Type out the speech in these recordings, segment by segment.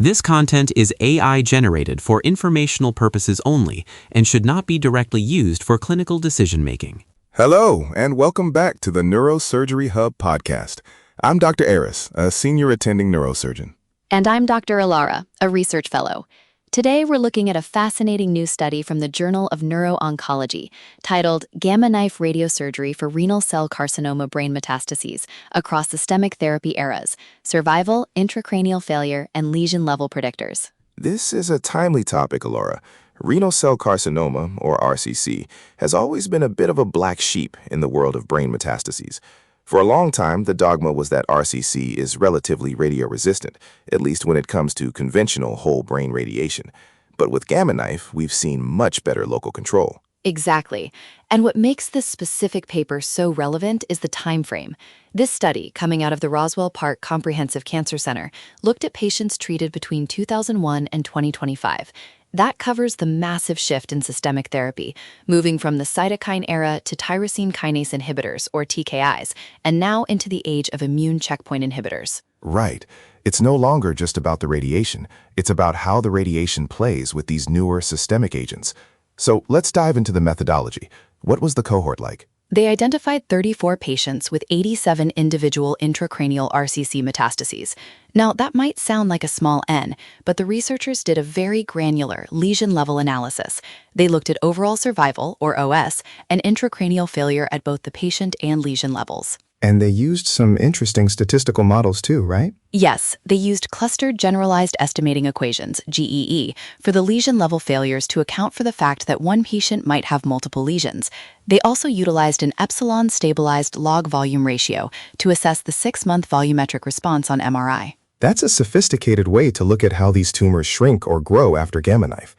This content is AI generated for informational purposes only and should not be directly used for clinical decision-making. Hello, and welcome back to the Neurosurgery Hub podcast. I'm Dr. Aris, a senior attending neurosurgeon. And I'm Dr. Alara, a research fellow. Today, we're looking at a fascinating new study from the Journal of Neuro-Oncology titled Gamma Knife Radiosurgery for Renal Cell Carcinoma Brain Metastases Across Systemic Therapy Eras, Survival, Intracranial Failure, and Lesion-Level Predictors. This is a timely topic, Alora. Renal cell carcinoma, or RCC, has always been a bit of a black sheep in the world of brain metastases. For a long time, the dogma was that RCC is relatively radioresistant, at least when it comes to conventional whole brain radiation. But with Gamma Knife, we've seen much better local control. Exactly. And what makes this specific paper so relevant is the time frame. This study, coming out of the Roswell Park Comprehensive Cancer Center, looked at patients treated between 2001 and 2025. That covers the massive shift in systemic therapy, moving from the cytokine era to tyrosine kinase inhibitors, or TKIs, and now into the age of immune checkpoint inhibitors. Right. It's no longer just about the radiation. It's about how the radiation plays with these newer systemic agents. So let's dive into the methodology. What was the cohort like? They identified 34 patients with 87 individual intracranial RCC metastases. Now, that might sound like a small n, but the researchers did a very granular lesion-level analysis. They looked at overall survival, or OS, and intracranial failure at both the patient and lesion levels. And they used some interesting statistical models too, right? Yes, they used clustered generalized estimating equations, GEE, for the lesion-level failures to account for the fact that one patient might have multiple lesions. They also utilized an epsilon-stabilized log-volume ratio to assess the 6-month volumetric response on MRI. That's a sophisticated way to look at how these tumors shrink or grow after Gamma Knife.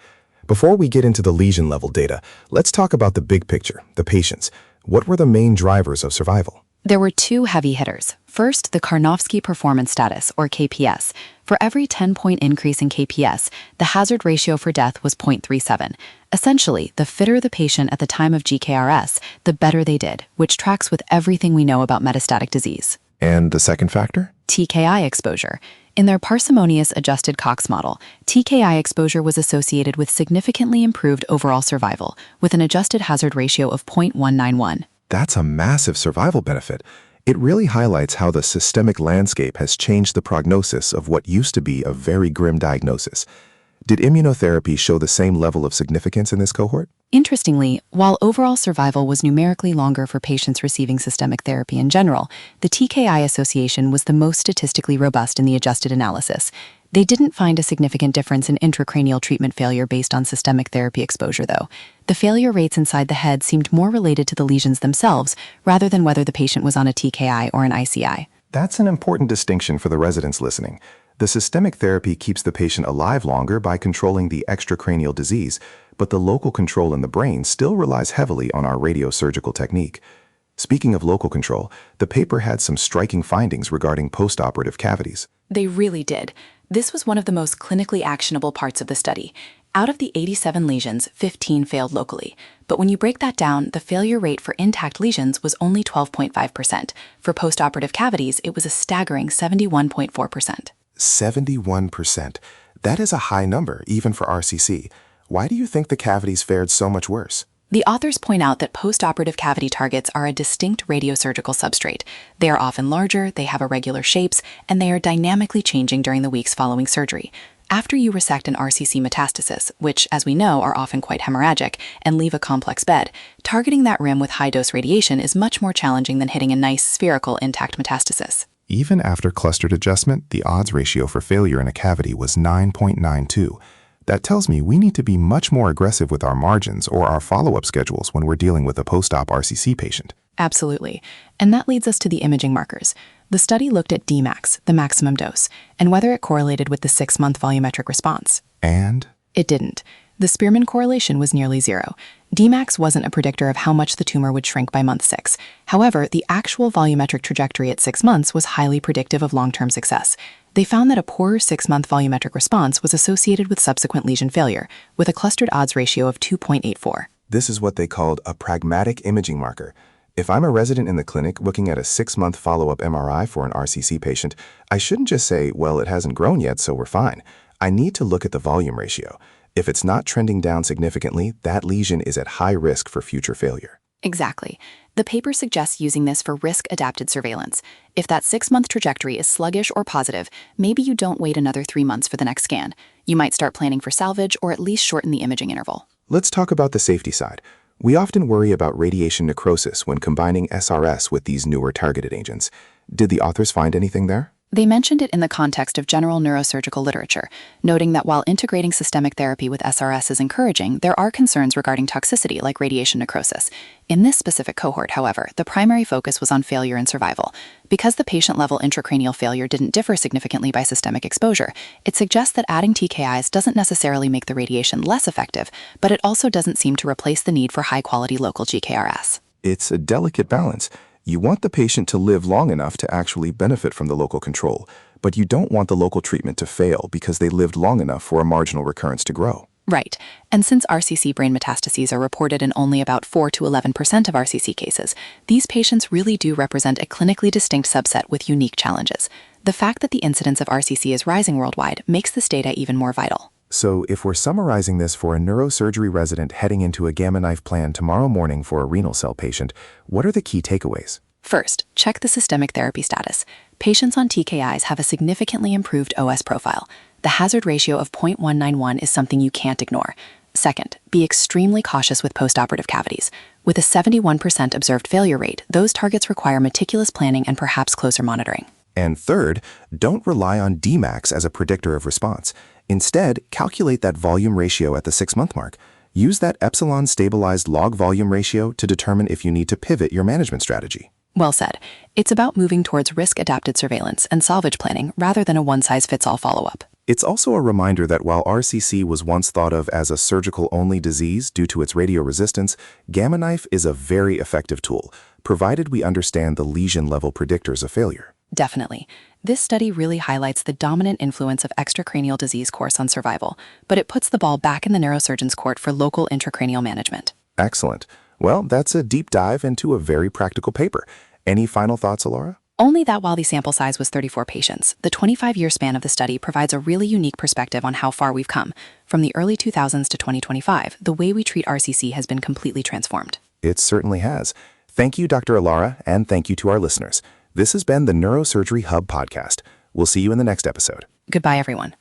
Before we get into the lesion-level data, let's talk about the big picture, the patients. What were the main drivers of survival? There were two heavy hitters. First, the Karnofsky Performance Status, or KPS. For every 10-point increase in KPS, the hazard ratio for death was 0.37. Essentially, the fitter the patient at the time of GKRS, the better they did, which tracks with everything we know about metastatic disease. And the second factor? TKI exposure. In their parsimonious adjusted Cox model, TKI exposure was associated with significantly improved overall survival, with an adjusted hazard ratio of 0.191. That's a massive survival benefit. It really highlights how the systemic landscape has changed the prognosis of what used to be a very grim diagnosis. Did immunotherapy show the same level of significance in this cohort? Interestingly, while overall survival was numerically longer for patients receiving systemic therapy in general, the TKI association was the most statistically robust in the adjusted analysis. They didn't find a significant difference in intracranial treatment failure based on systemic therapy exposure, though. The failure rates inside the head seemed more related to the lesions themselves rather than whether the patient was on a TKI or an ICI. That's an important distinction for the residents listening. The systemic therapy keeps the patient alive longer by controlling the extracranial disease, but the local control in the brain still relies heavily on our radiosurgical technique. Speaking of local control, the paper had some striking findings regarding postoperative cavities. They really did. This was one of the most clinically actionable parts of the study. Out of the 87 lesions, 15 failed locally. But when you break that down, the failure rate for intact lesions was only 12.5%. For postoperative cavities, it was a staggering 71.4%. 71%. That is a high number, even for RCC. Why do you think the cavities fared so much worse? The authors point out that postoperative cavity targets are a distinct radiosurgical substrate. They are often larger, they have irregular shapes, and they are dynamically changing during the weeks following surgery. After you resect an RCC metastasis, which, as we know, are often quite hemorrhagic, and leave a complex bed, targeting that rim with high-dose radiation is much more challenging than hitting a nice, spherical, intact metastasis. Even after clustered adjustment, the odds ratio for failure in a cavity was 9.92. That tells me we need to be much more aggressive with our margins or our follow-up schedules when we're dealing with a post-op RCC patient. Absolutely. And that leads us to the imaging markers. The study looked at Dmax, the maximum dose, and whether it correlated with the 6-month volumetric response. And? It didn't. The Spearman correlation was nearly zero. Dmax wasn't a predictor of how much the tumor would shrink by month 6. However, the actual volumetric trajectory at 6 months was highly predictive of long-term success. They found that a poorer 6-month volumetric response was associated with subsequent lesion failure, with a clustered odds ratio of 2.84. This is what they called a pragmatic imaging marker. If I'm a resident in the clinic looking at a 6-month follow-up MRI for an RCC patient, I shouldn't just say, well, it hasn't grown yet, so we're fine. I need to look at the volume ratio. If it's not trending down significantly, that lesion is at high risk for future failure. Exactly. The paper suggests using this for risk-adapted surveillance. If that 6-month trajectory is sluggish or positive, maybe you don't wait another 3 months for the next scan. You might start planning for salvage or at least shorten the imaging interval. Let's talk about the safety side. We often worry about radiation necrosis when combining SRS with these newer targeted agents. Did the authors find anything there? They mentioned it in the context of general neurosurgical literature, noting that while integrating systemic therapy with SRS is encouraging, there are concerns regarding toxicity like radiation necrosis. In this specific cohort, however, the primary focus was on failure and survival. Because the patient-level intracranial failure didn't differ significantly by systemic exposure, it suggests that adding TKIs doesn't necessarily make the radiation less effective, but it also doesn't seem to replace the need for high-quality local GKRS. It's a delicate balance. You want the patient to live long enough to actually benefit from the local control, but you don't want the local treatment to fail because they lived long enough for a marginal recurrence to grow. Right. And since RCC brain metastases are reported in only about 4 to 11% of RCC cases, these patients really do represent a clinically distinct subset with unique challenges. The fact that the incidence of RCC is rising worldwide makes this data even more vital. So if we're summarizing this for a neurosurgery resident heading into a Gamma Knife plan tomorrow morning for a renal cell patient, what are the key takeaways? First, check the systemic therapy status. Patients on TKIs have a significantly improved OS profile. The hazard ratio of 0.191 is something you can't ignore. Second, be extremely cautious with postoperative cavities. With a 71% observed failure rate, those targets require meticulous planning and perhaps closer monitoring. And third, don't rely on Dmax as a predictor of response. Instead, calculate that volume ratio at the 6-month mark. Use that epsilon-stabilized log volume ratio to determine if you need to pivot your management strategy. Well said. It's about moving towards risk-adapted surveillance and salvage planning rather than a one-size-fits-all follow-up. It's also a reminder that while RCC was once thought of as a surgical-only disease due to its radioresistance, Gamma Knife is a very effective tool, provided we understand the lesion-level predictors of failure. Definitely. This study really highlights the dominant influence of extracranial disease course on survival, but it puts the ball back in the neurosurgeon's court for local intracranial management. Excellent. Well, that's a deep dive into a very practical paper. Any final thoughts, Alora? Only that while the sample size was 34 patients, the 25-year span of the study provides a really unique perspective on how far we've come. From the early 2000s to 2025, the way we treat RCC has been completely transformed. It certainly has. Thank you, Dr. Alora, and thank you to our listeners. This has been the Neurosurgery Hub podcast. We'll see you in the next episode. Goodbye, everyone.